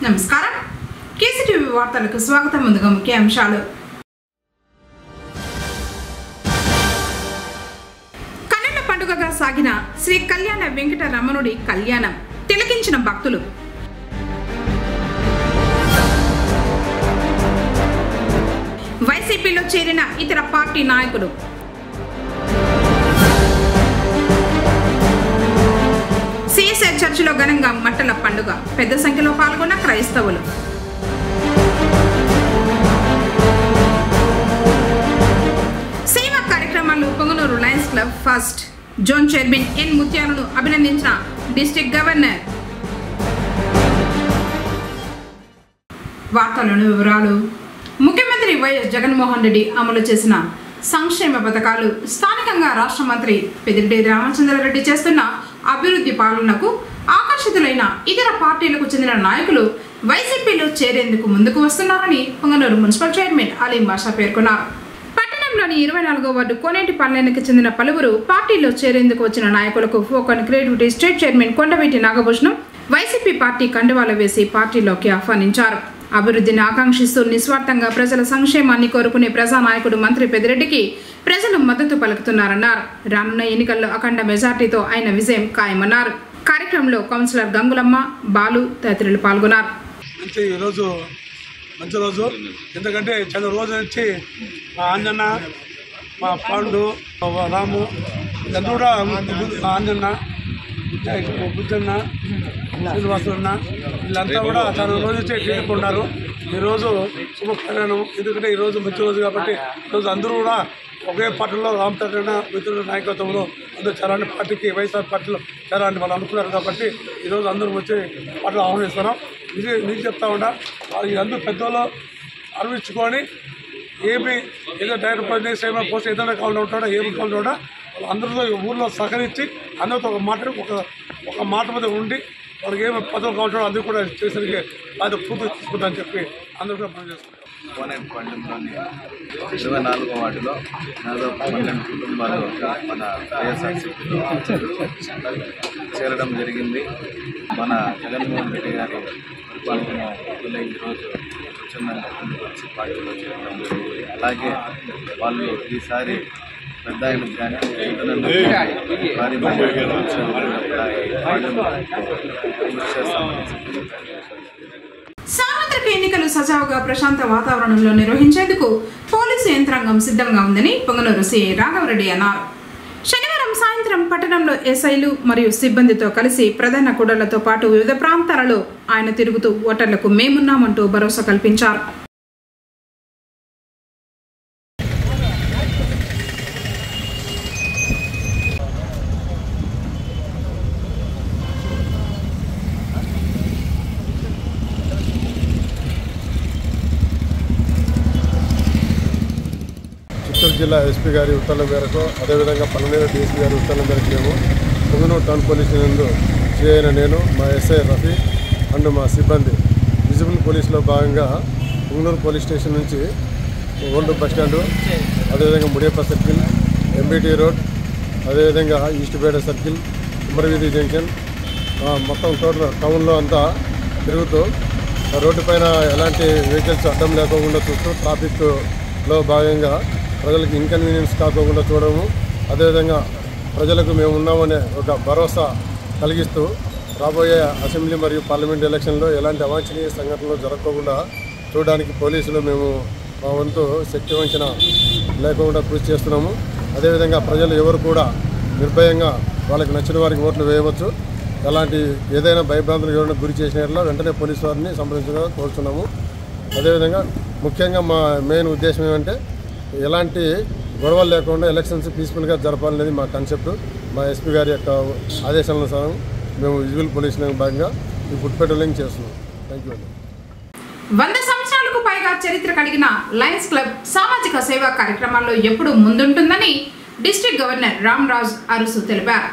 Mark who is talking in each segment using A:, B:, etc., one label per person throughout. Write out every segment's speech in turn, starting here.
A: నమస్కారం కేసీటీవీ వార్తలకు స్వాగతం. ముందుగా ముఖ్య అంశాలు. కన్నుల పండుగగా సాగిన శ్రీ కళ్యాణ వెంకట రమణుడి కళ్యాణం తిలకించిన భక్తులు. వైసీపీలో చేరిన ఇతర పార్టీ నాయకులు. సిఎస్ఐ చర్చిలో ఘనంగా మట్టల పండుగ. పెద్ద సంఖ్యలో పాల్గొన్న క్రైస్తవులు. సేవా కార్యక్రమాల్లో Punganur Lions Club first zone chairman N ముత్యాలను అభినందించిన డిస్ట్రిక్ట్ గవర్నర్. వార్తలను వివరాలు. ముఖ్యమంత్రి వైఎస్ జగన్మోహన్ రెడ్డి అమలు చేసిన సంక్షేమ పథకాలు, స్థానికంగా రాష్ట్ర మంత్రి పెద్దిరెడ్డి రామచంద్రారెడ్డి చేస్తున్న అభివృద్ధి పాలనకు ఆకర్షితులైన ఇతర పార్టీలకు చెందిన నాయకులు వైసీపీలో చేరేందుకు ముందుకు వస్తున్నారని పొంగనూరు మున్సిపల్ చైర్మన్ అలీం బాషా పేర్కొన్నారు. పట్టణంలోని 24వ వార్డు కోనేటిపాలెంకి చెందిన పలువురు పార్టీలో చేరేందుకు వచ్చిన నాయకులకు ఫోకన్ క్రియేటివిటీ స్టేట్ చైర్మన్ కొండవీటి నాగభూషణం వైసీపీ పార్టీ కండువాలు వేసి పార్టీలోకి ఆహ్వానించారు. అభివృద్ధిని ఆకాంక్షిస్తూ నిస్వార్థంగా ప్రజల సంక్షేమాన్ని కోరుకునే ప్రజానాయకుడు మంత్రి పెద్దిరెడ్డికి ప్రజలు మద్దతు పలుకుతున్నారన్నారు. రానున్న ఎన్నికల్లో అఖండ మెజార్టీతో ఆయన విజయం ఖాయమన్నారు. కార్యక్రమంలో కౌన్సిలర్ గంగులమ్మ, బాలు తదితరులు పాల్గొన్నారు.
B: మంచి రోజు, ఎందుకంటే చాలా రోజు నుంచి మా ఆంజన్న, మా పాండు, రాము, ఇదంతా కూడా ఆంజన్న, బుద్ధన్న, శ్రీనివాసులన్న, వీళ్ళంతా కూడా చాలా రోజు నుంచి చేసుకున్నారు. ఈరోజు శుభ కళ్యాణం. ఎందుకంటే ఈరోజు మంచి రోజు కాబట్టి ఈరోజు అందరూ కూడా ఒకే పార్టీలో రామచంద్రన్న మిత్రుల నాయకత్వంలో అందరూ చలాంటి పార్టీకి వైఎస్ఆర్ పార్టీలో చలాంటి వాళ్ళు అనుకున్నారు కాబట్టి ఈరోజు అందరూ వచ్చి పార్టీలో ఆహ్వానిస్తున్నాం. నీకు చెప్తా ఉంటా, అందరూ పెద్దోళ్ళు అనిపించుకొని ఏమి ఏదో డైరెక్ట్ పని సేవ పోస్ట్ ఏదైనా కావాలి ఉంటాడో ఏమి కావాలి ఉంటాడో అందరితో ఊళ్ళో సహకరించి అందరితో ఒక మాట మీద ఉండి వాళ్ళకి ఏమి పదవులు కావాలంటాడో అందరూ కూడా చేసరికి అది పూర్తి తీసుకుంటామని చెప్పి అందరూ కూడా పనిచేస్తారు.
C: కోనేటిపాలెంలోని 24వ వార్డులో దాదాపు 12 కుటుంబాలు మన వైఎస్ఆర్సీపీలో చేరడం జరిగింది. మన జగన్మోహన్ రెడ్డి గారి పరిపాలన ఈరోజు స్వచ్ఛందంగా ముందుకు వచ్చి పార్టీలో చేరడం జరిగింది. అలాగే వాళ్ళు ఈసారి పెద్ద ఆయనకు కానీ భారీ
A: సార్వత్రిక ఎన్నికలు సజావుగా ప్రశాంత వాతావరణంలో నిర్వహించేందుకు పోలీసు యంత్రాంగం సిద్ధంగా ఉందని పొంగనూరు సిఐ రాఘవరెడ్డి అన్నారు. శనివారం సాయంత్రం పట్టణంలో ఎస్ఐలు మరియు సిబ్బందితో కలిసి ప్రధాన కూడళ్లతో పాటు వివిధ ప్రాంతాలలో ఆయన తిరుగుతూ ఓటర్లకు మేమున్నామంటూ భరోసా కల్పించారు.
D: చిత్తూరు జిల్లా ఎస్పీ గారి ఉత్తర్వుల మేరకు, అదేవిధంగా పల్లెనీరు డీఎస్పీ గారి ఉత్తర్వుల మేరకు మేము పొంగనూరు టౌన్ పోలీస్ నందు చేయన నేను, మా ఎస్ఐ రఫీ అండ్ మా సిబ్బంది విజిబుల్ పోలీసులో భాగంగా పొంగనూరు పోలీస్ స్టేషన్ నుంచి ఓల్డ్ బస్ స్టాండు, అదేవిధంగా ముడియప్ప సర్కిల్, ఎంబీటీ రోడ్, అదేవిధంగా ఈస్ట్ బేడ సర్కిల్, కుమరవీధి జంక్షన్, మొత్తం టౌన్లో అంతా తిరుగుతూ రోడ్డు పైన ఎలాంటి వెహికల్స్ అడ్డం లేకోకుండా చూస్తూ ట్రాఫిక్లో భాగంగా ప్రజలకు ఇన్కన్వీనియన్స్ కాకోకుండా చూడము, అదేవిధంగా ప్రజలకు మేము ఉన్నామనే ఒక భరోసా కలిగిస్తూ రాబోయే అసెంబ్లీ మరియు పార్లమెంట్ ఎలక్షన్లో ఎలాంటి అవాంఛనీయ సంఘటనలు జరగకుండా చూడడానికి పోలీసులు మేము మా వంతు శక్తి వంచన లేకుండా కృషి చేస్తున్నాము. అదేవిధంగా ప్రజలు ఎవరు కూడా నిర్భయంగా వాళ్ళకి నచ్చిన వారికి ఓట్లు వేయవచ్చు. అలాంటి ఏదైనా భయభ్రాంతులకు ఎవరైనా గురి చేసినట్లా వెంటనే పోలీసు వారిని సంప్రదించగా కోరుతున్నాము. అదేవిధంగా ముఖ్యంగా మా మెయిన్ ఉద్దేశం ఏమంటే ఎలాంటి గొడవలు లేకుండా ఎలక్షన్స్ పీస్ఫుల్గా జరపాలనేది మా కాన్సెప్ట్. మా ఎస్పీ గారి యొక్క ఆదేశానుసారం మేము విజువల్ పోలీసులో భాగంగా ఈ ఫుడ్ పెట్రోలింగ్ చేస్తున్నాం. Thank you.
A: 100 సంవత్సరాలకు పైగా చరిత్ర కలిగిన లయన్స్ క్లబ్ సామాజిక సేవా కార్యక్రమాల్లో ఎప్పుడూ ముందుంటుందని డిస్ట్రిక్ట్ గవర్నర్ రామరాజ్ అరుసు తెలిపారు.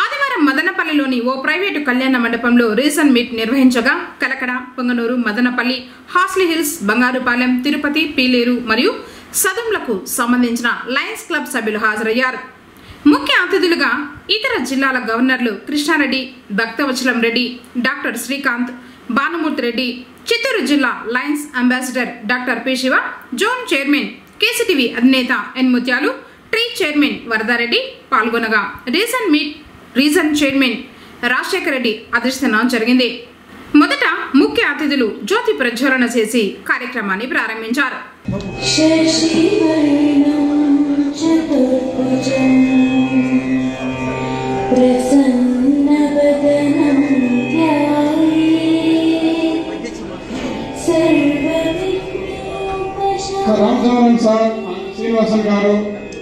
A: ఆదివారం మదనపల్లిలోని ఓ ప్రైవేటు కళ్యాణ మండపంలో రీసన్ మీట్ నిర్వహించగా కలకడ, పొంగనూరు, మదనపల్లి, హాస్లీ హిల్స్, బంగారుపాలెం, తిరుపతి, పీలేరు మరియు సదుంలకు సంబంధించిన లయన్స్ క్లబ్ సభ్యులు హాజరయ్యారు. ముఖ్య అతిథులుగా ఇతర జిల్లాల గవర్నర్లు కృష్ణారెడ్డి, భక్తవచలం రెడ్డి, డాక్టర్ శ్రీకాంత్, భానుమూర్తి రెడ్డి, చిత్తూరు జిల్లా Lions ambassador doctor P Siva, zone chairman KCTV అధినేత N Muthyalu, tree chairman Varadareddy పాల్గొనగా రీజన్ చైర్మన్ రాజశేఖర రెడ్డి అధ్యక్షతన జరిగింది. మొదట ముఖ్య అతిథులు జ్యోతి ప్రజ్వలన చేసి కార్యక్రమాన్ని ప్రారంభించారు.
E: రామచంద్రన్ సార్, శ్రీనివాసన్ గారు,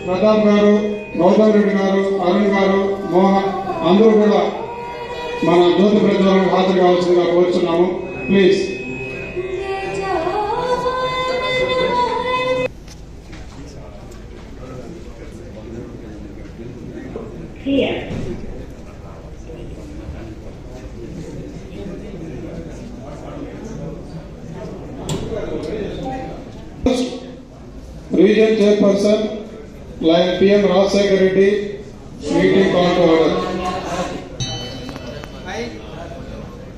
E: ప్రతాప్ గారు, గౌతమ్ రెడ్డి గారు, అరుణ్ గారు, మోహన్ అందరూ కూడా మన జ్యోతి ప్రజ్వలనకు హాజరు కావాల్సిందిగా కోరుచున్నాము. Please. Region chairperson PM Rajasekhara Reddy, meeting call to order.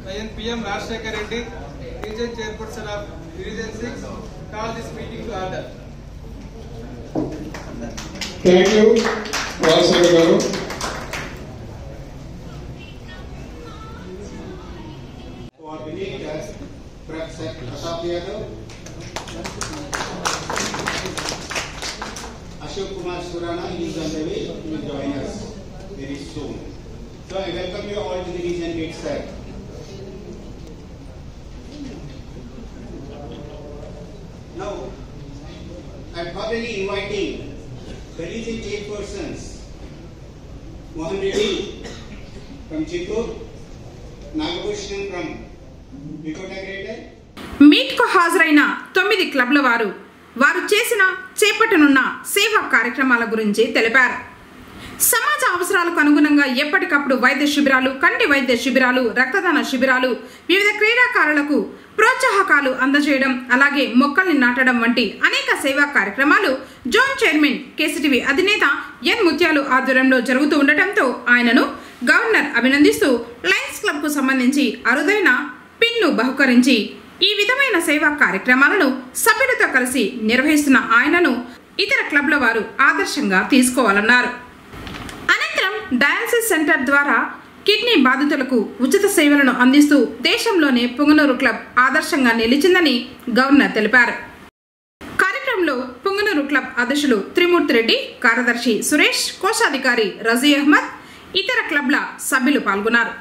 F: I am PM Rajshekar Reddy, Region Chairperson of Region 6, call this meeting to order.
E: Thank you, Rajshekar garu.
G: Coordinators, Prashant Yadav, Ashok Kumar Surana, he is on the way, he will join us very soon. So I welcome you all to the Region 8 sir. Now, I am formally inviting the Region 8 persons, Mohan Reddy from Chittoor, Nagabhushan from Vikota Greater.
A: మీట్కు హాజరైన 9 క్లబ్ల వారు చేసిన చేపట్టనున్న సేవా కార్యక్రమాల గురించి తెలిపారు. సమాజ అవసరాలకు అనుగుణంగా ఎప్పటికప్పుడు వైద్య శిబిరాలు, కంటి వైద్య శిబిరాలు, రక్తదాన శిబిరాలు, వివిధ క్రీడాకారులకు ప్రోత్సాహకాలు అందజేయడం, అలాగే మొక్కల్ని నాటడం వంటి అనేక సేవా కార్యక్రమాలు జోన్ చైర్మన్ కేసీటీవీ అధినేత ఎన్ ముత్యాలు ఆధ్వర్యంలో జరుగుతూ ఉండటంతో ఆయనను గవర్నర్ అభినందిస్తూ లయన్స్ క్లబ్కు సంబంధించి అరుదైన పిన్ను బహుకరించి ఈ విధమైన సేవా కార్యక్రమాలను సభ్యులతో కలిసి నిర్వహిస్తున్న ఆయనను ఇతర క్లబ్ల వారు ఆదర్శంగా తీసుకోవాలన్నారు. అనంతరం డయాలసిస్ సెంటర్ ద్వారా కిడ్నీ బాధితులకు ఉచిత సేవలను అందిస్తూ దేశంలోనే పుంగనూరు క్లబ్ ఆదర్శంగా నిలిచిందని గవర్నర్ తెలిపారు. కార్యక్రమంలో పుంగనూరు క్లబ్ అధ్యక్షులు త్రిమూర్తి రెడ్డి, కార్యదర్శి సురేష్, కోశాధికారి రజీ అహ్మద్, ఇతర క్లబ్ల సభ్యులు పాల్గొన్నారు.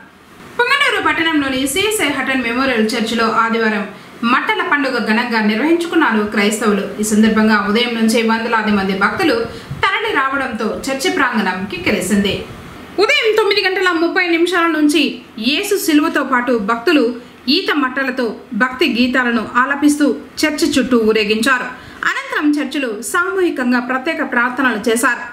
A: పుంగనూరు పట్టణంలోని సిఎస్ఐ హటన్ మెమోరియల్ చర్చిలో ఆదివారం మట్టల పండుగ ఘనంగా నిర్వహించుకున్నారు క్రైస్తవులు. ఈ సందర్భంగా ఉదయం నుంచే వందలాది మంది భక్తులు తరలి రావడంతో చర్చి ప్రాంగణం కిక్కిరిసింది. ఉదయం 9:30 నుంచి యేసు శిలువతో పాటు భక్తులు ఈత మట్టలతో భక్తి గీతాలను ఆలపిస్తూ చర్చి చుట్టూ ఊరేగించారు. అనంతరం చర్చిలో సామూహికంగా ప్రత్యేక ప్రార్థనలు చేశారు.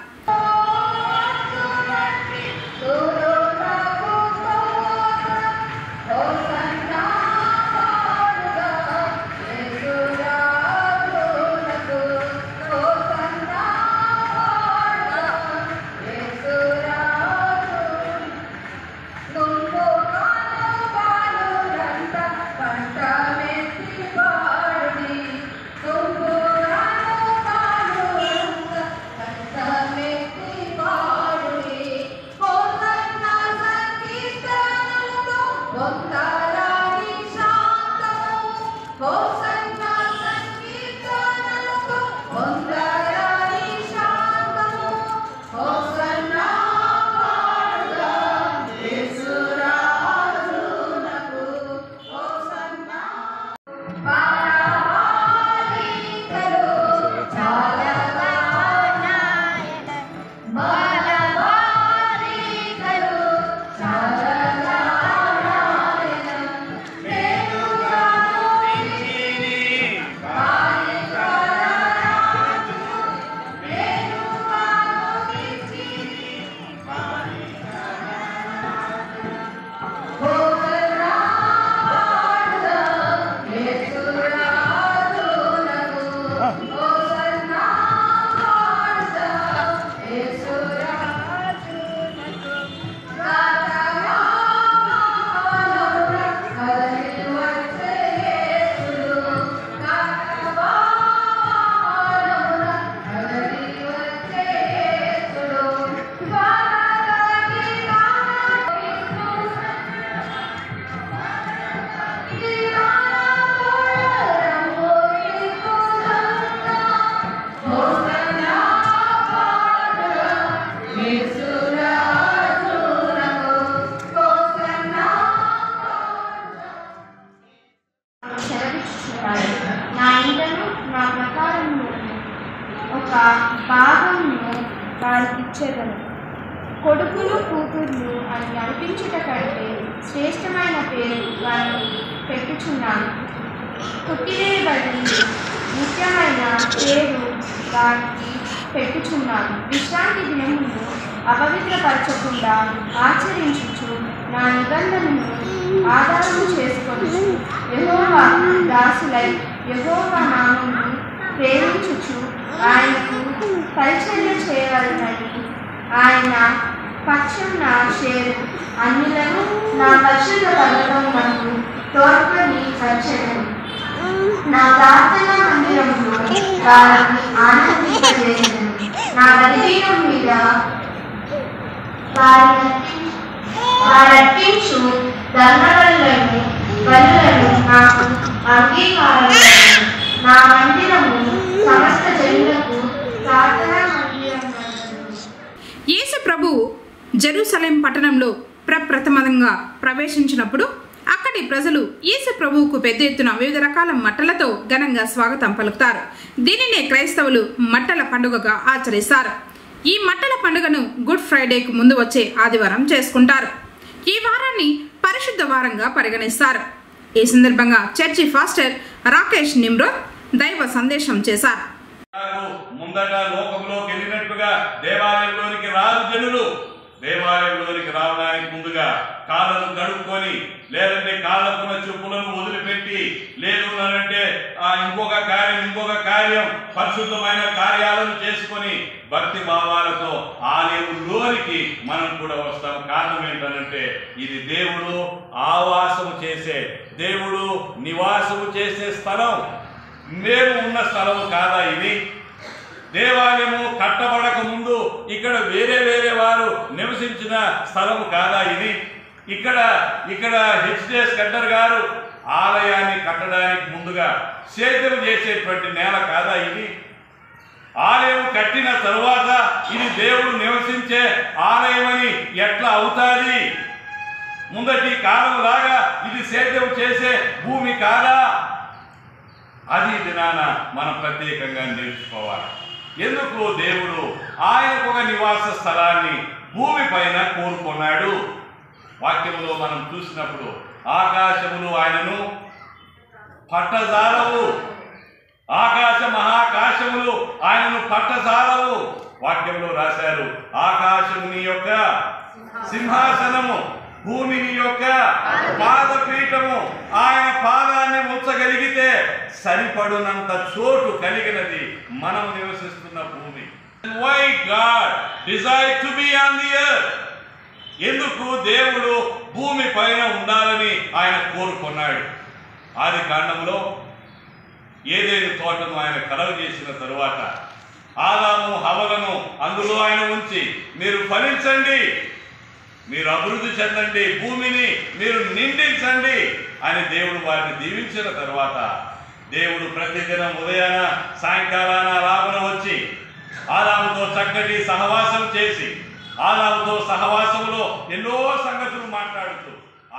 H: కొడుకులు కూతుర్లు అని అనిపించుట కంటే శ్రేష్టమైన పేరు వారిని పెట్టుచున్నాను. కొట్టివేయబడి ముఖ్యమైన పేరు వారికి పెట్టుచున్నాను. విశ్రాంతి దినమును అపవిత్రపరచకుండా ఆచరించుచు నా నిబంధనను ఆధారము చేసుకొని యెహోవా దాసులై యెహోవా నామమును ప్రేమించుచు ఆయనకు పరిచర్య చేయవలనని ఆయన పక్షమున చేరు అన్యులను నా పరిశుద్ధ పర్వతమునకు తోడ్కొని వచ్చెదను. నా ప్రార్థనా మందిరములో వారిని ఆనందింపజేసెదను. నా బలిపీఠం మీద వారర్పించు ధర్మబలులను బలులను నాకు అంగీకారము. నా మందిరము సమస్త జనులకు ప్రార్థనా మందిరము.
A: యేసు ప్రభు జెరూసలేం పట్టణంలో ప్రప్రథమంగా ప్రవేశించినప్పుడు అక్కడి ప్రజలు యేసు ప్రభువుకు పెద్ద ఎత్తున వివిధ రకాల మట్టలతో ఘనంగా స్వాగతం పలుకుతారు. దీనినే క్రైస్తవులు మట్టల పండుగగా ఆచరిస్తారు. ఈ మట్టల పండుగను గుడ్ ఫ్రైడేకు ముందు వచ్చే ఆదివారం చేసుకుంటారు. ఈ వారాన్ని పరిశుద్ధ వారంగా పరిగణిస్తారు. ఈ సందర్భంగా చర్చి ఫాస్టర్ రాకేష్ నిమ్రోద్ దైవ సందేశం చేశారు.
I: ముందట లోకంలోకి వెళ్ళినట్టుగా దేవాలయంలోనికి రాదు జనులు. దేవాలయంలోనికి రావడానికి ముందుగా కాళ్ళను కడుక్కొని, లేదంటే కాళ్ళకున్న చెప్పులను వదిలిపెట్టి, లేదు అంటే ఇంకొక కార్యం పరిశుద్ధమైన కార్యాలను చేసుకొని భక్తి భావాలతో ఆలయంలోనికి మనం కూడా వస్తాం. కారణం ఏంటంటే ఇది దేవుడు ఆవాసము చేసే, దేవుడు నివాసము చేసే స్థలం. మేము ఉన్న స్థలం కాదా ఇది? దేవాలయము కట్టబడక ముందు ఇక్కడ వేరే వారు నివసించిన స్థలము కాదా ఇది? ఇక్కడ హెచ్డిఎస్ కట్టర్ గారు ఆలయాన్ని కట్టడానికి ముందుగా సేద్యం చేసేటువంటి నేల కాదా ఇది? ఆలయం కట్టిన తరువాత ఇది దేవుడు నివసించే ఆలయమని ఎట్లా అవుతాది? ముందటి కాలం లాగా ఇది సేద్యం చేసే భూమి కాదా? అది దినాన మనం ప్రత్యేకంగా నేర్చుకోవాలి. ఎందుకు దేవుడు ఆయనకు ఒక నివాస స్థలాన్ని భూమి పైన కోరుకున్నాడు? వాక్యంలో మనం చూసినప్పుడు ఆకాశములు ఆయనను పట్టజాలవు, ఆకాశ మహాకాశములు ఆయనను పట్టజాలవు. వాక్యంలో రాశారు, ఆకాశముని యొక్క సింహాసనము, భూమిని యొక్క పాదపీఠము. ఆయన పాదాన్ని ఉంచగలిగితే సరిపడునంత చోటు కలిగినది మనం నివసిస్తున్న భూమి. Why God desired to be on the earth? ఎందుకు దేవుడు భూమి పైన ఉండాలని ఆయన కోరుకున్నాడు? ఆది కాండంలో ఏదేని తోటను ఆయన కలవ చేసిన తరువాత ఆదాము హవ్వలను అందులో ఆయన ఉంచి, మీరు ఫలించండి, మీరు అభివృద్ధి చెందండి, భూమిని మీరు నిండించండి అని దేవుడు వారిని దీవించిన తర్వాత దేవుడు ప్రతిదినం ఉదయాన సాయంకాలాన లాభన వచ్చి ఆదాముతో చక్కటి సహవాసం చేసి ఆదాముతో సహవాసంలో ఎన్నో సంగతులు మాట్లాడుతూ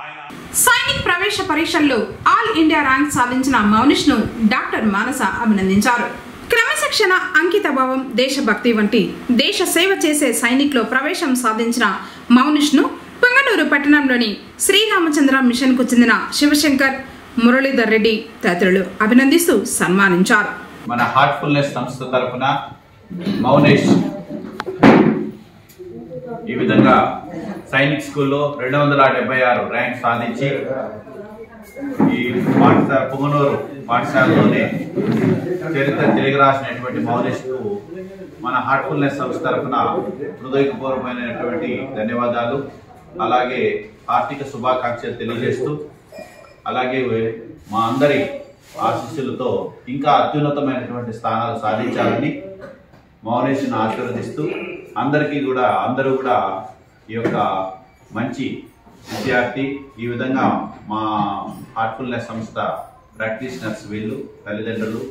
I: ఆయన
A: సైనిక్ ప్రవేశ పరీక్షల్లో ఆల్ ఇండియా ర్యాంక్ సాధించిన మౌనిష్ను డాక్టర్ మానస అభినందించారు. క్రమశిక్షణ, అంకితభావం, దేశభక్తి వంటి దేశ సేవ చేసే సైనిక్లో ప్రవేశం సాధించిన మౌనిష్ను పుంగనూరు పట్టణంలోని శ్రీరామచంద్ర మిషన్కు చెందిన శివశంకర్, మురళీధర్ రెడ్డి తదితరులు అభినందిస్తూ సన్మానించారు.
C: మన హార్ట్ఫుల్నెస్ సంస్థ తరఫున మౌనేష్ ఈ విధంగా సైనిక్ స్కూల్లో 276 ర్యాంక్ సాధించి ఈ పుంగనూరు పాఠశాలలోనే చరిత్ర తిరిగి రాసినటువంటి మౌనేష్కు మన హార్ట్ఫుల్నెస్ సంస్థ తరఫున హృదయపూర్వకమైనటువంటి ధన్యవాదాలు, అలాగే ఆర్థిక శుభాకాంక్షలు తెలియజేస్తూ, అలాగే మా అందరి ఆశీస్సులతో ఇంకా అత్యున్నతమైనటువంటి స్థానాలు సాధించాలని మౌనేష్ను ఆశీర్వదిస్తూ అందరూ కూడా ఈ యొక్క మంచి విద్యార్థి, ఈ విధంగా మా హార్ట్ఫుల్నెస్ సంస్థ ప్రాక్టీషనర్స్ వీళ్ళు తల్లిదండ్రులు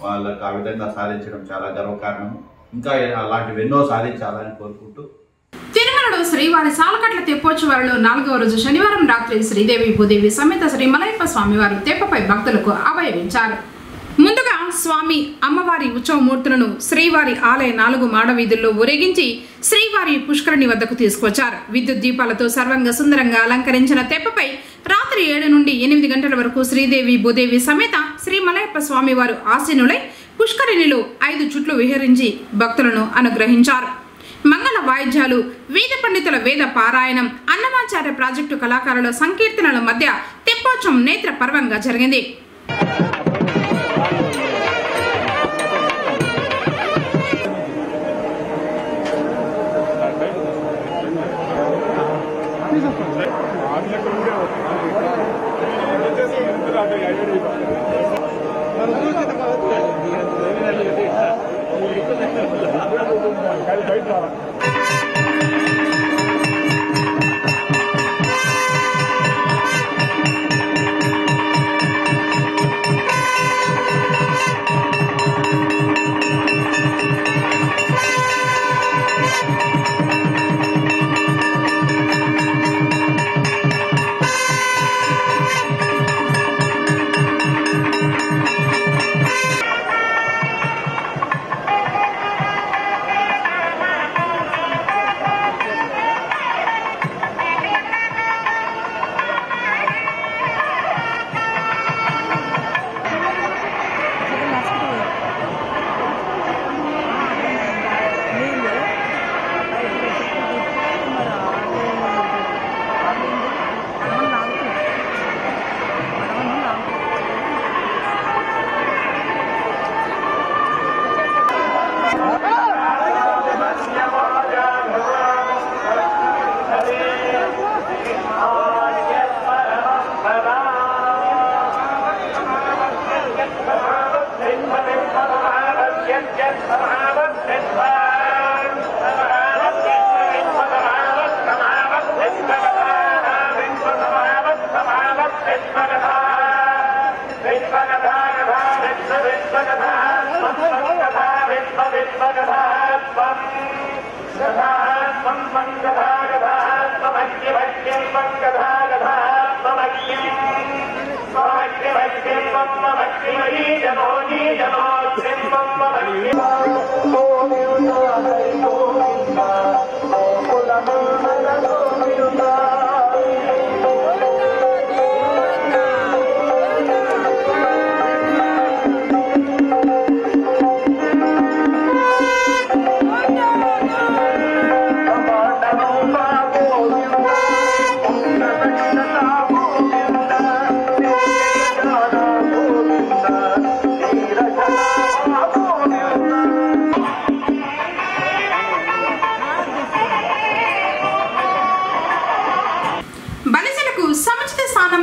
C: వాళ్ళకు ఆ విధంగా సాధించడం చాలా గర్వకారణం. ఇంకా అలాంటివి ఎన్నో సాధించాలని కోరుకుంటూ
A: తిరుమలలో శ్రీవారి సాలకట్ల తెప్పోత్సవాలలో 4వ రోజు శనివారం రాత్రి శ్రీదేవి భూదేవి సమేత శ్రీ మలయప్ప స్వామివారు తెప్పపై భక్తులకు అభయమించారు. ముందుగా స్వామి అమ్మవారి ఉత్సవమూర్తులను శ్రీవారి ఆలయ 4 మాడ వీధుల్లో ఊరేగించి శ్రీవారి పుష్కరిణి వద్దకు తీసుకొచ్చారు. విద్యుత్ దీపాలతో సర్వంగ సుందరంగా అలంకరించిన తెప్పపై రాత్రి 7 నుండి 8 గంటల వరకు శ్రీదేవి భూదేవి సమేత శ్రీ మలయప్ప స్వామివారు ఆసీనులై పుష్కరిణిలో 5 చుట్లు విహరించి భక్తులను అనుగ్రహించారు. మంగళ వాయిద్యాలు, వేద పండితుల వేద పారాయణం, అన్నమాచార్య ప్రాజెక్టు కళాకారుల సంకీర్తనల మధ్య తెప్పోత్సవం నేత్ర పర్వంగా జరిగింది.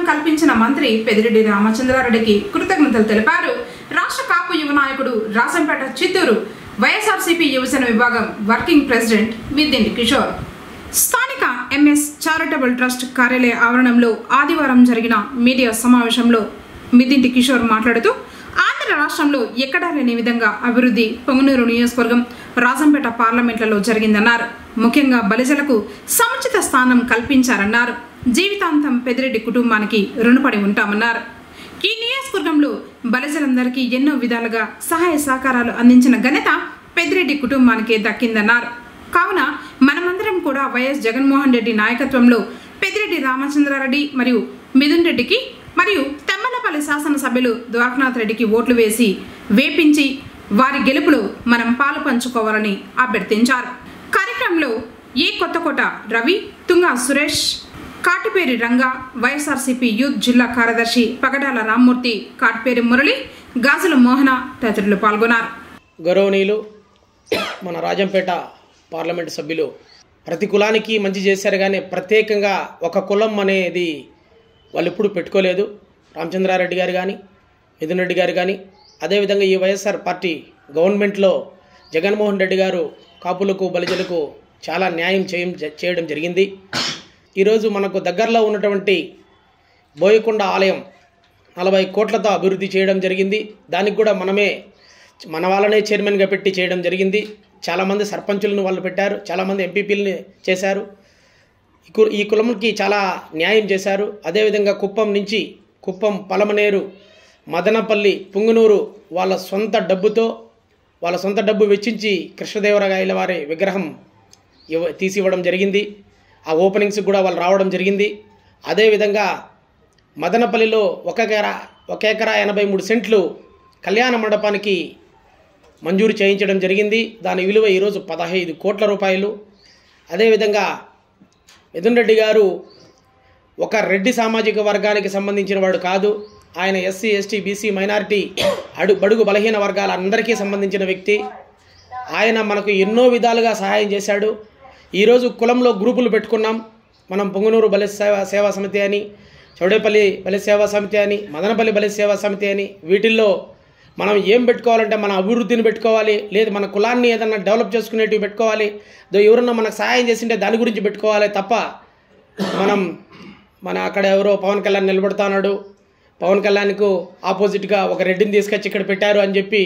A: కల్పించిన మంత్రి పెద్దిరెడ్డి రామచంద్రారెడ్డికి కృతజ్ఞతలు తెలిపారు. రాష్ట్ర కాపు యువ నాయకుడు, రాజంపేట చిత్తూరు వైఎస్ఆర్సీపీ యువజన విభాగం వర్కింగ్ ప్రెసిడెంట్ మిద్దింటి కిషోర్ స్థానిక ఎంఎస్ చారిటబుల్ ట్రస్ట్ కార్యాలయ ఆవరణంలో ఆదివారం జరిగిన మీడియా సమావేశంలో మిద్దింటి కిషోర్ మాట్లాడుతూ ఆంధ్ర రాష్ట్రంలో ఎక్కడా లేని విధంగా అభివృద్ధి పొంగనూరు నియోజకవర్గం, రాజంపేట పార్లమెంట్లలో జరిగిందన్నారు. ముఖ్యంగా బలిజలకు సముచిత స్థానం కల్పించారన్నారు. జీవితాంతం పెద్దిరెడ్డి కుటుంబానికి రుణపడి ఉంటామన్నారు. ఈ నియోజకవర్గంలో బలిజలందరికీ ఎన్నో విధాలుగా సహాయ సహకారాలు అందించిన ఘనత పెద్దిరెడ్డి కుటుంబానికే దక్కిందన్నారు. కావున మనమందరం కూడా వైఎస్ జగన్మోహన్ రెడ్డి నాయకత్వంలో పెద్దిరెడ్డి రామచంద్రారెడ్డి మరియు మిథున్ రెడ్డికి మరియు తెమ్మలపల్లి శాసనసభ్యులు ద్వారకనాథ్ రెడ్డికి ఓట్లు వేసి వేపించి వారి గెలుపులో మనం పాలు పంచుకోవాలని అభ్యర్థించారు. కార్యక్రమంలో ఏ కొత్తకోట రవి, తుంగా సురేష్, కాటిపేరి రంగా, వైఎస్ఆర్సీపీ యూత్ జిల్లా కార్యదర్శి పగడాల రామ్మూర్తి, కాటిపేరి మురళి, గాజుల మోహన తదితరులు పాల్గొన్నారు.
J: గౌరవనీయులు మన రాజంపేట పార్లమెంటు సభ్యులు ప్రతి కులానికి మంచి చేశారు, కానీ ప్రత్యేకంగా ఒక కులం అనేది వాళ్ళు ఎప్పుడు పెట్టుకోలేదు. రామచంద్రారెడ్డి గారు కానీ, మిథున్ రెడ్డి గారు కానీ, అదేవిధంగా ఈ వైఎస్ఆర్ పార్టీ గవర్నమెంట్లో జగన్మోహన్ రెడ్డి గారు కాపులకు, బలిజలకు చాలా న్యాయం చేయడం జరిగింది. ఈరోజు మనకు దగ్గరలో ఉన్నటువంటి బోయకొండ ఆలయం 40 కోట్లతో అభివృద్ధి చేయడం జరిగింది. దానికి కూడా మన వాళ్ళనే చైర్మన్గా పెట్టి చేయడం జరిగింది. చాలామంది సర్పంచులను వాళ్ళు పెట్టారు, చాలామంది ఎంపీపీలని చేశారు. ఈ కులంకి చాలా న్యాయం చేశారు. అదేవిధంగా కుప్పం నుంచి కుప్పం, పలమనేరు, మదనపల్లి, పుంగనూరు వాళ్ళ సొంత డబ్బు వెచ్చించి కృష్ణదేవరాయల వారి విగ్రహం తీసివ్వడం జరిగింది. ఆ ఓపెనింగ్స్కి కూడా వాళ్ళు రావడం జరిగింది. అదేవిధంగా మదనపల్లిలో 1 ఎకరా 83 సెంట్లు కళ్యాణ మండపానికి మంజూరు చేయించడం జరిగింది. దాని విలువ ఈరోజు 15 కోట్ల రూపాయలు. అదేవిధంగా మిథున్ రెడ్డి గారు ఒక రెడ్డి సామాజిక వర్గానికి సంబంధించిన వాడు కాదు. ఆయన ఎస్సీ, ఎస్టీ, బీసీ, మైనారిటీ, బడుగు బలహీన వర్గాల అందరికీ సంబంధించిన వ్యక్తి. ఆయన మనకు ఎన్నో విధాలుగా సహాయం చేశాడు. ఈరోజు కులంలో గ్రూపులు పెట్టుకున్నాం. మనం పొంగనూరు బలి సేవా సమితి అని, చౌడేపల్లి బలి సేవా సమితి అని, మదనపల్లి బలి సేవా సమితి అని. వీటిల్లో మనం ఏం పెట్టుకోవాలంటే మన అభివృద్ధిని పెట్టుకోవాలి, లేదు మన కులాన్ని ఏదన్నా డెవలప్ చేసుకునేటివి పెట్టుకోవాలి, ఎవరన్నా మనకు సహాయం చేసింటే దాని గురించి పెట్టుకోవాలి తప్ప మన అక్కడ ఎవరో పవన్ కళ్యాణ్ నిలబడుతున్నాడు, పవన్ కళ్యాణ్కు ఆపోజిట్గా ఒక రెడ్డిని తీసుకొచ్చి ఇక్కడ పెట్టారు అని చెప్పి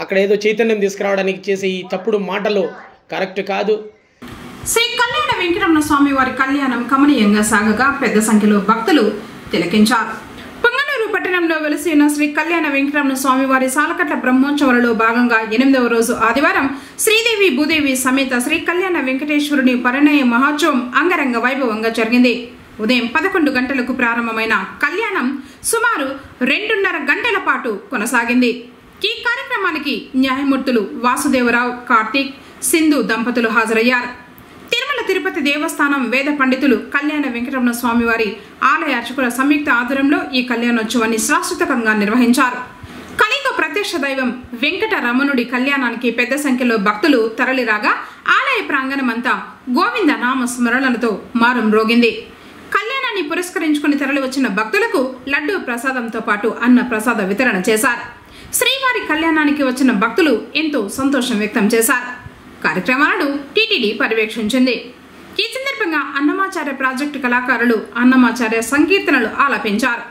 J: అక్కడ ఏదో చైతన్యం తీసుకురావడానికి చేసే ఈ తప్పుడు మాటలు కరెక్ట్ కాదు.
A: శ్రీ కళ్యాణ వెంకటరమణ స్వామి వారి కళ్యాణం కమనీయంగా సాగగా పెద్ద సంఖ్యలో భక్తులు తిలకించారు. పొంగనూరు పట్టణంలో వెలిసి ఉన్న శ్రీ కళ్యాణ వెంకటరమణ స్వామి వారి సాలకట్ల బ్రహ్మోత్సవాలలో భాగంగా 8వ రోజు ఆదివారం శ్రీదేవి భూదేవి సమేత శ్రీ కళ్యాణ వెంకటేశ్వరుని పరిణయ మహోత్సవం అంగరంగ వైభవంగా జరిగింది. ఉదయం 11 గంటలకు ప్రారంభమైన కళ్యాణం సుమారు 2.5 గంటల పాటు కొనసాగింది. ఈ కార్యక్రమానికి న్యాయమూర్తులు వాసుదేవరావు, కార్తీక్, సింధు దంపతులు హాజరయ్యారు. తిరుమల తిరుపతి దేవస్థానం వేద పండితులు కళ్యాణ వెంకటరమణ స్వామి వారి ఆలయ అర్చకుల సంయుక్త ఆధ్వర్యంలో ఈ కళ్యాణోత్సవాన్ని శాశ్వతంగా నిర్వహించారు. కలియుగ ప్రత్యక్ష దైవం వెంకటరమణుడి కళ్యాణానికి పెద్ద సంఖ్యలో భక్తులు తరలిరాగా ఆలయ ప్రాంగణమంతా గోవింద నామ స్మరణలతో మారుమ్రోగింది. కళ్యాణాన్ని పురస్కరించుకుని తరలి వచ్చిన భక్తులకు లడ్డూ ప్రసాదంతో పాటు అన్న ప్రసాద వితరణ చేశారు. శ్రీవారి కళ్యాణానికి వచ్చిన భక్తులు ఎంతో సంతోషం వ్యక్తం చేశారు. కార్యక్రమాలను టీటీడీ పర్యవేక్షించింది. ఈ సందర్భంగా అన్నమాచార్య ప్రాజెక్టు కళాకారులు అన్నమాచార్య సంకీర్తనలు ఆలపించారు.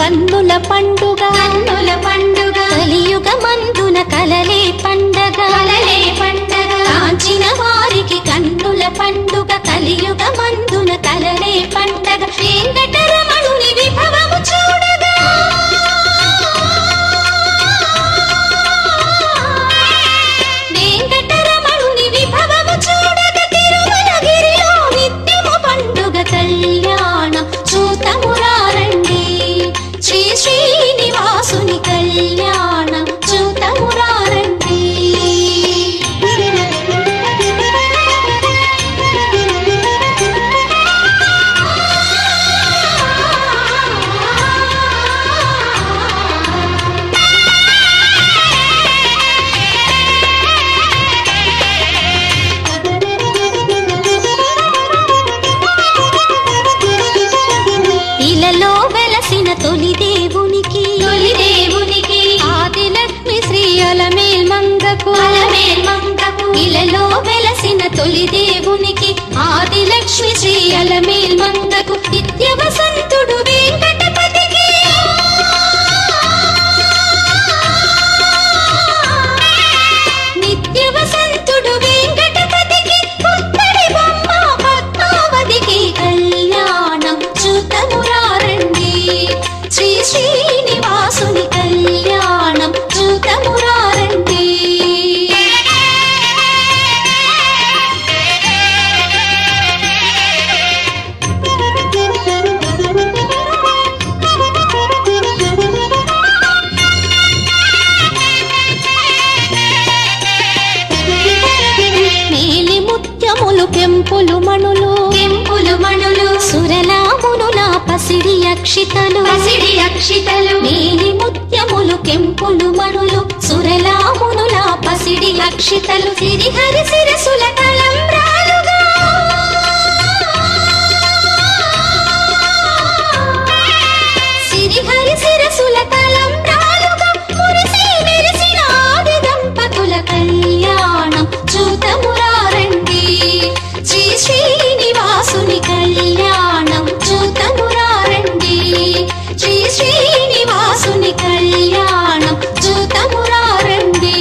K: కన్నుల పండుగ కలియుగ మందున కలలే పండగ కాంచిన వారికి కన్నుల పండుగ కలియుగ మందున కలలే పండగ వెంకటరమణుని విభవము చూడగా ఇలలో వెలసిన తొలి దేవునికి ఆదిలక్ష్మి శ్రీ అలమేల్ మంగకు నిత్య వసంతుడు వెంకటపతికి నిత్య వసంతుడు వెంకటపతికి పుత్తడి బొమ్మ పద్మావతికి కళ్యాణం చూతమురారండి శ్రీ శ్రీనివాసుని కళ్యాణం చూతమురారండి. మేలి ముత్యములు కెంపులు మణులు సురలామునుల పసిడి అక్షితలు మేలి ముత్యములు కెంపులు మణులు సురలామునుల పసిడి అక్షితలు సిరిహరి శిరసుల తలంబ్రాలుగా సిరిహరి శిరసుల తలంబ్రాలుగా మురిసి మెరిసిన ఆది దంపతుల కళ్యాణం చూతమురారండి శ్రీ శ్రీనివాసుని కళ్యాణం చూతమురారండి శ్రీ శ్రీనివాసుని కళ్యాణం చూతమురారండి.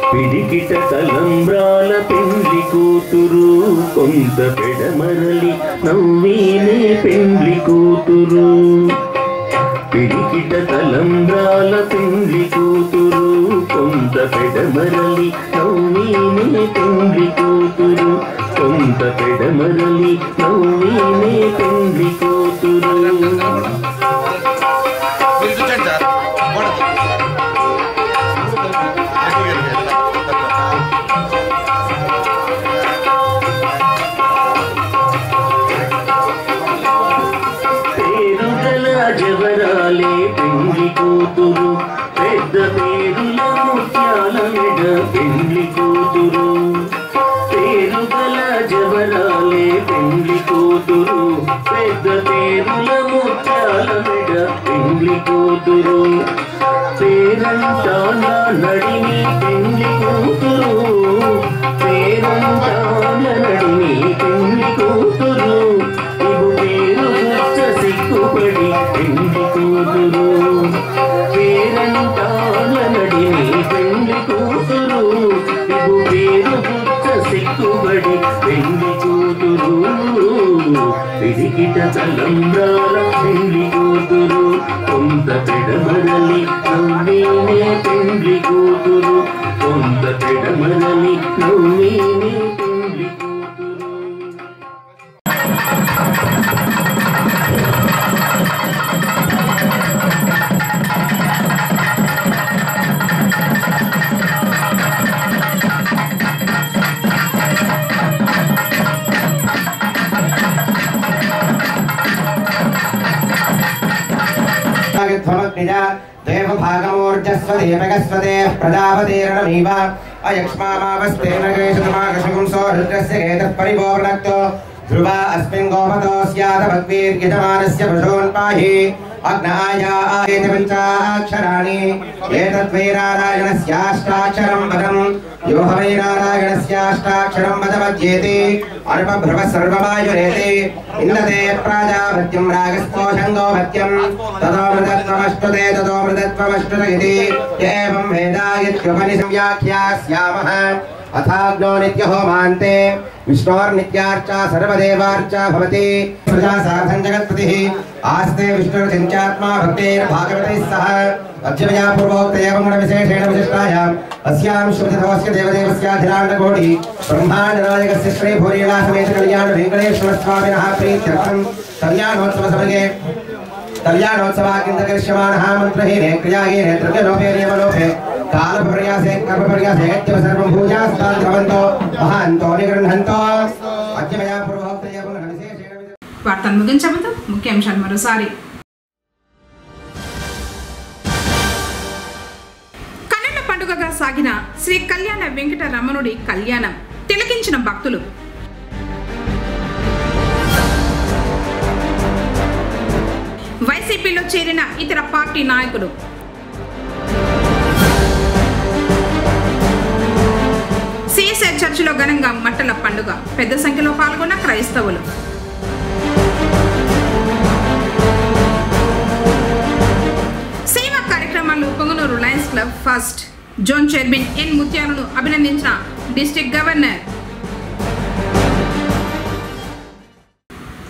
L: పిడికిట తలంబ్రాల పెండ్లి కూతురు కొంత పెడమరలి నవ్వీనే పెండ్లి కూతురు పిడికిట తలంబ్రాల పెండ్లి కూతురు కొంత పెడమరలి నవ్వీనే పెండ్లి కూతురు కొంత పెడమరలి నవ్వీనే పెండ్లి కూతురు. జవరాలే పెండ్లి కూతురు పెద్ద పేరుల ముత్యాల మెడ పెండ్లి కూతురు పేరుగల జవరాలే పెండ్లి కూతురు పెద్ద పేరుల ముత్యాల మెడ పెండ్లి కూతురు పేరంటాన నడిని పెండ్లి కూతురు పేరంటాన నడిని పెండ్లి కూతురు ఇవు పేరు గుచ్చ సిక్కుపడి పెండ్లి కూతురు పేరంటాన నడిని పెండ్లి కూతురు ఇవు పేరు గుచ్చ సిక్కుపడి పెండ్లి కూతురు పిడికిట తలంబ్రాల పెండ్లి కూతురు కొంత పెడమరలి నవ్వీనే పెండ్లి కూతురు కొంత పెడమరలి నవ్వీనే పెండ్లి కూతురు.
M: देवभागमूर्जस्वदेवगस्वदे प्रजापतेरणमीव अयक्ष्मामावस्तेन केशतमाकशुंसो रुद्रस्य केतः परिपूर्णक्तो ध्रुवा अस्मिन् गोपतो स्यादभग्वीर्यजमानस्य पशून् पाहि अग्नायायेत पञ्चाक्षराणि एतद्वैरारायणस्याष्टाक्षरं पदं यो वैरारायणस्याष्टाक्षरं पदमध्येति अनुपभ्रवः सर्वमायुरेति इन्दते प्राजापत्यं रागस्पोषङ्गो भत्यं ततो मृतत्वमष्टुते ततो मृतत्वमष्टुत इति एवं वेदायत्युपनिसंव्याख्यास्यामः अथाग्नो नित्यहोमान्ते विष्णोर्नित्यार्चा सर्वदेवार्चा भवति प्रजा साधन जगत्पतिः आस्ते विष्णुर्चिन्त्यात्मा भक्तेर्भागवतैः सह अध्यमया पूर्वोक्त एवं गुणविशेषेण विशिष्टायाम् अस्यां शुभतिथवस्य देवदेवस्याधिराण्डकोटि ब्रह्माण्डनायकस्य श्रीभूरीलासमेत कल्याण वेङ्कटेश्वरस्वामिनः प्रीत्यर्थं कल्याणोत्सवसमये कल्याणोत्सवाकिन्तकरिष्यमाणः मन्त्रहीने क्रियाहीने द्रव्यलोभे नियमलोभे कालपर्यासे कर्मपर्यासे सर्वं भूजास्तान्त्रवन्तो महान्तो निगृह्णन्तो अद्यमया पूर्वोक्त एवं गुणविशेषेण
A: వార్తను ముగించే ముందు ముఖ్యాంశాలు మరోసారి. కన్నుల పండుగగా సాగిన శ్రీ కళ్యాణ వెంకటరమణుడి కళ్యాణం తిలకించిన భక్తులు. వైసీపీలో చేరిన ఇతర పార్టీ నాయకులు. సిఎస్ఐ చర్చిలో ఘనంగా మట్టల పండుగ, పెద్ద సంఖ్యలో పాల్గొన్న క్రైస్తవులు. సేవా కార్యక్రమాల్లో Punganur Lions Club first zone chairman N ముత్యాలను అభినందించిన డిస్ట్రిక్ట్ గవర్నర్.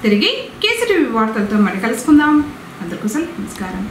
A: తిరిగి కేసీటీవీ వార్తలతో మళ్ళీ కలుసుకుందాం. అందరికీ నమస్కారం.